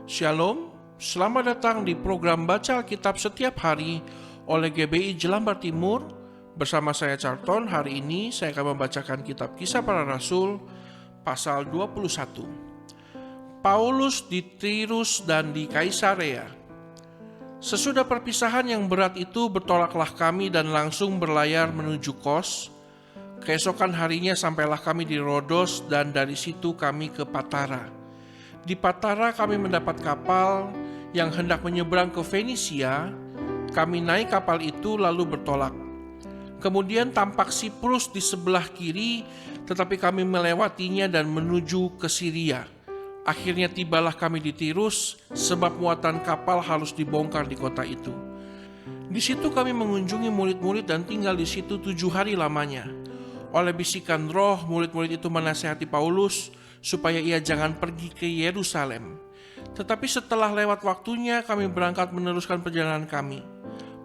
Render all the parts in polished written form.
Shalom, selamat datang di program Baca Alkitab Setiap Hari oleh GBI Jelambar Timur. Bersama saya Charlton, hari ini saya akan membacakan kitab Kisah Para Rasul pasal 21. Paulus di Tirus dan di Kaisarea. Sesudah perpisahan yang berat itu bertolaklah kami dan langsung berlayar menuju Kos. Keesokan harinya sampailah kami di Rodos dan dari situ kami ke Patara. Di Patara kami mendapat kapal yang hendak menyeberang ke Fenisia. Kami naik kapal itu lalu bertolak. Kemudian tampak Siprus di sebelah kiri, tetapi kami melewatinya dan menuju ke Syria. Akhirnya tibalah kami di Tirus, sebab muatan kapal harus dibongkar di kota itu. Di situ kami mengunjungi murid-murid dan tinggal di situ 7 hari lamanya. Oleh bisikan roh, murid-murid itu menasihati Paulus supaya ia jangan pergi ke Yerusalem. Tetapi setelah lewat waktunya, kami berangkat meneruskan perjalanan kami.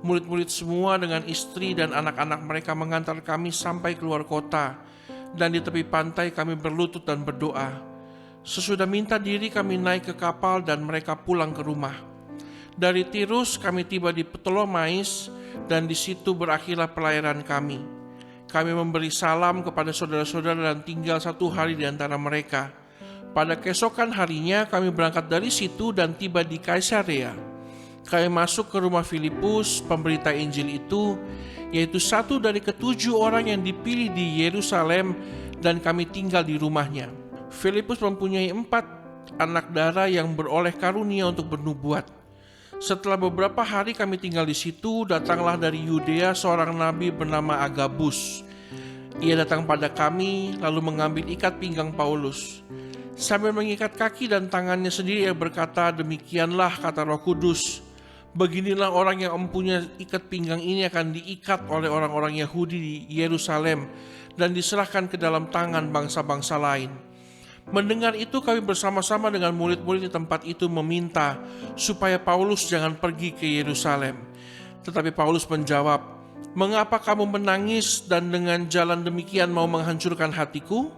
Murid-murid semua dengan istri dan anak-anak mereka mengantar kami sampai keluar kota, dan di tepi pantai kami berlutut dan berdoa. Sesudah minta diri kami naik ke kapal dan mereka pulang ke rumah. Dari Tirus kami tiba di Ptolomais, dan di situ berakhirlah pelayaran kami. Kami memberi salam kepada saudara-saudara dan tinggal 1 hari di antara mereka. Pada keesokan harinya kami berangkat dari situ dan tiba di Kaisarea. Kami masuk ke rumah Filipus, pemberita Injil itu, yaitu satu dari ke-7 orang yang dipilih di Yerusalem, dan kami tinggal di rumahnya. Filipus mempunyai 4 anak darah yang beroleh karunia untuk bernubuat. Setelah beberapa hari kami tinggal di situ, datanglah dari Yudea seorang nabi bernama Agabus. Ia datang pada kami, lalu mengambil ikat pinggang Paulus. Sambil mengikat kaki dan tangannya sendiri, ia berkata, "Demikianlah kata Roh Kudus, beginilah orang yang mempunyai ikat pinggang ini akan diikat oleh orang-orang Yahudi di Yerusalem dan diserahkan ke dalam tangan bangsa-bangsa lain." Mendengar itu kami bersama-sama dengan murid-murid di tempat itu meminta supaya Paulus jangan pergi ke Yerusalem. Tetapi Paulus menjawab, "Mengapa kamu menangis dan dengan jalan demikian mau menghancurkan hatiku?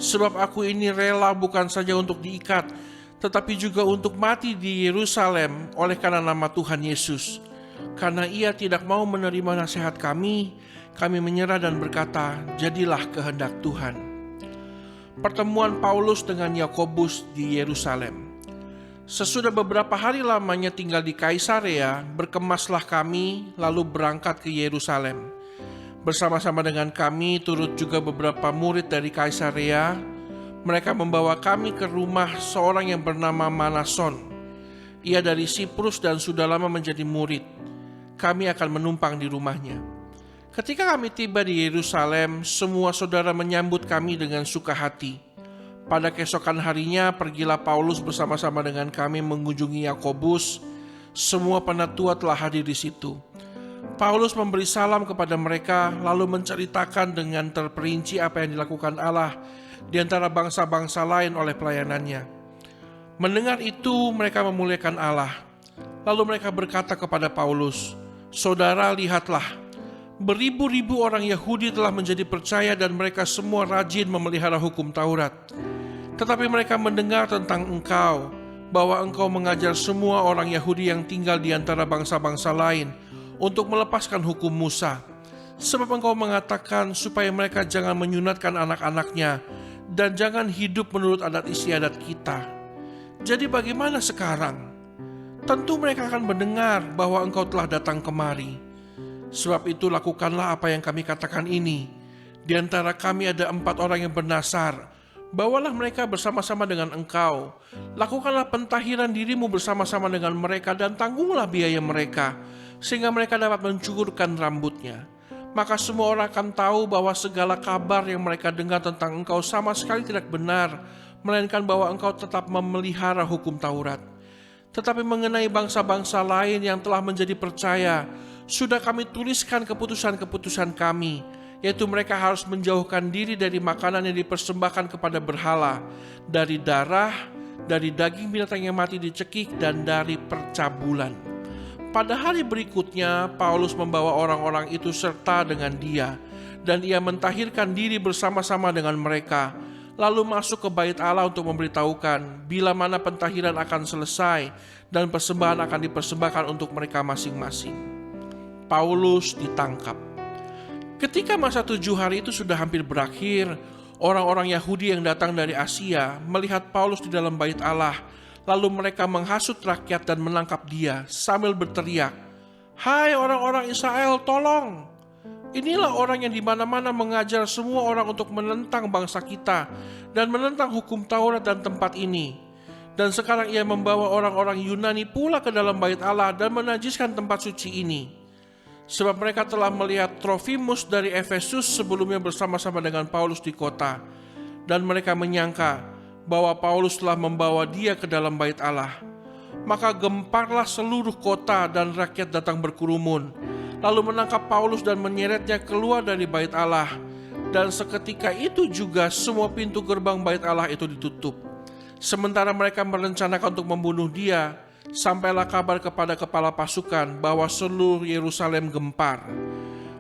Sebab aku ini rela bukan saja untuk diikat, tetapi juga untuk mati di Yerusalem oleh karena nama Tuhan Yesus. Karena ia tidak mau menerima nasihat kami menyerah dan berkata, 'Jadilah kehendak Tuhan.'" Pertemuan Paulus dengan Yakobus di Yerusalem. Sesudah beberapa hari lamanya tinggal di Kaisarea, berkemaslah kami lalu berangkat ke Yerusalem. Bersama-sama dengan kami turut juga beberapa murid dari Kaisarea. Mereka membawa kami ke rumah seorang yang bernama Manason. Ia dari Siprus dan sudah lama menjadi murid. Kami akan menumpang di rumahnya. Ketika kami tiba di Yerusalem, semua saudara menyambut kami dengan suka hati. Pada keesokan harinya, pergilah Paulus bersama-sama dengan kami mengunjungi Yakobus. Semua penatua telah hadir di situ. Paulus memberi salam kepada mereka, lalu menceritakan dengan terperinci apa yang dilakukan Allah di antara bangsa-bangsa lain oleh pelayanannya. Mendengar itu, mereka memuliakan Allah. Lalu mereka berkata kepada Paulus, "Saudara, lihatlah, beribu-ribu orang Yahudi telah menjadi percaya dan mereka semua rajin memelihara hukum Taurat. Tetapi mereka mendengar tentang engkau, bahwa engkau mengajar semua orang Yahudi yang tinggal di antara bangsa-bangsa lain untuk melepaskan hukum Musa. Sebab engkau mengatakan supaya mereka jangan menyunatkan anak-anaknya dan jangan hidup menurut adat istiadat kita. Jadi bagaimana sekarang? Tentu mereka akan mendengar bahwa engkau telah datang kemari. Sebab itu lakukanlah apa yang kami katakan ini. Di antara kami ada 4 orang yang bernasar. Bawalah mereka bersama-sama dengan engkau. Lakukanlah pentahiran dirimu bersama-sama dengan mereka dan tanggunglah biaya mereka, sehingga mereka dapat mencukurkan rambutnya. Maka semua orang akan tahu bahwa segala kabar yang mereka dengar tentang engkau sama sekali tidak benar, melainkan bahwa engkau tetap memelihara hukum Taurat. Tetapi mengenai bangsa-bangsa lain yang telah menjadi percaya, sudah kami tuliskan keputusan-keputusan kami, yaitu mereka harus menjauhkan diri dari makanan yang dipersembahkan kepada berhala, dari darah, dari daging binatang yang mati dicekik, dan dari percabulan. Pada hari berikutnya, Paulus membawa orang-orang itu serta dengan dia, dan ia mentahirkan diri bersama-sama dengan mereka. lalu masuk ke bait Allah untuk memberitahukan bila mana pentahiran akan selesai dan persembahan akan dipersembahkan untuk mereka masing-masing. Paulus ditangkap. Ketika masa 7 hari itu sudah hampir berakhir, orang-orang Yahudi yang datang dari Asia melihat Paulus di dalam bait Allah, lalu mereka menghasut rakyat dan menangkap dia sambil berteriak, "Hai orang-orang Israel, tolong! Inilah orang yang di mana-mana mengajar semua orang untuk menentang bangsa kita dan menentang hukum Taurat dan tempat ini. Dan sekarang ia membawa orang-orang Yunani pula ke dalam bait Allah dan menajiskan tempat suci ini. Sebab mereka telah melihat Trofimus dari Efesus sebelumnya bersama-sama dengan Paulus di kota, dan mereka menyangka bahwa Paulus telah membawa dia ke dalam bait Allah. Maka gemparlah seluruh kota dan rakyat datang berkerumun, lalu menangkap Paulus dan menyeretnya keluar dari bait Allah. Dan seketika itu juga semua pintu gerbang bait Allah itu ditutup. Sementara mereka merencanakan untuk membunuh dia, sampailah kabar kepada kepala pasukan bahwa seluruh Yerusalem gempar.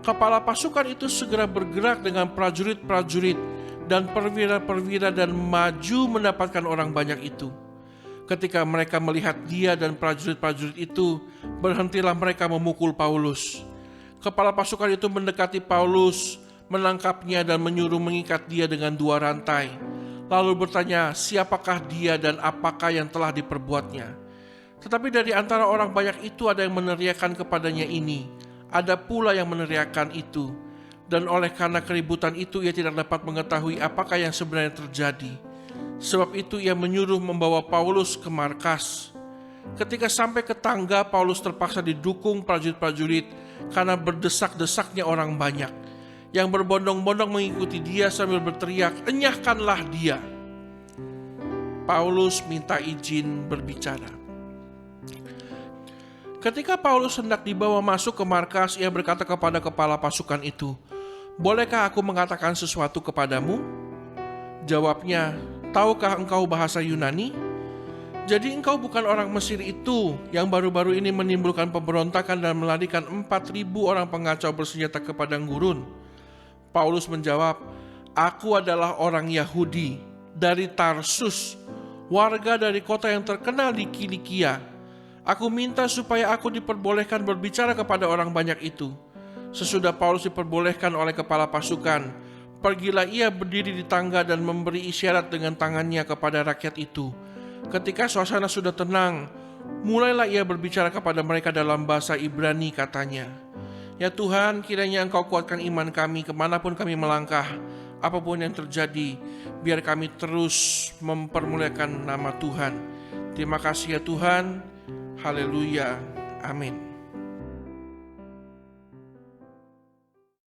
Kepala pasukan itu segera bergerak dengan prajurit-prajurit dan perwira-perwira dan maju mendapatkan orang banyak itu. Ketika mereka melihat dia dan prajurit-prajurit itu, berhentilah mereka memukul Paulus. Kepala pasukan itu mendekati Paulus, menangkapnya dan menyuruh mengikat dia dengan 2 rantai. Lalu bertanya, siapakah dia dan apakah yang telah diperbuatnya. Tetapi dari antara orang banyak itu ada yang meneriakkan kepadanya ini, ada pula yang meneriakkan itu. Dan oleh karena keributan itu ia tidak dapat mengetahui apakah yang sebenarnya terjadi. Sebab itu ia menyuruh membawa Paulus ke markas. Ketika sampai ke tangga, Paulus terpaksa didukung prajurit-prajurit karena berdesak-desaknya orang banyak, yang berbondong-bondong mengikuti dia sambil berteriak, "Enyahkanlah dia!" Paulus minta izin berbicara. Ketika Paulus hendak dibawa masuk ke markas, ia berkata kepada kepala pasukan itu, "Bolehkah aku mengatakan sesuatu kepadamu?" Jawabnya, "Tahukah engkau bahasa Yunani? Jadi engkau bukan orang Mesir itu yang baru-baru ini menimbulkan pemberontakan dan melarikan 4.000 orang pengacau bersenjata ke padang gurun?" Paulus menjawab, "Aku adalah orang Yahudi dari Tarsus, warga dari kota yang terkenal di Kilikia. Aku minta supaya aku diperbolehkan berbicara kepada orang banyak itu." Sesudah Paulus diperbolehkan oleh kepala pasukan, pergilah ia berdiri di tangga dan memberi isyarat dengan tangannya kepada rakyat itu. Ketika suasana sudah tenang, mulailah ia berbicara kepada mereka dalam bahasa Ibrani, katanya, "Ya Tuhan, kiranya Engkau kuatkan iman kami kemanapun kami melangkah. Apapun yang terjadi, biar kami terus mempermuliakan nama Tuhan. Terima kasih ya Tuhan. Haleluya. Amin."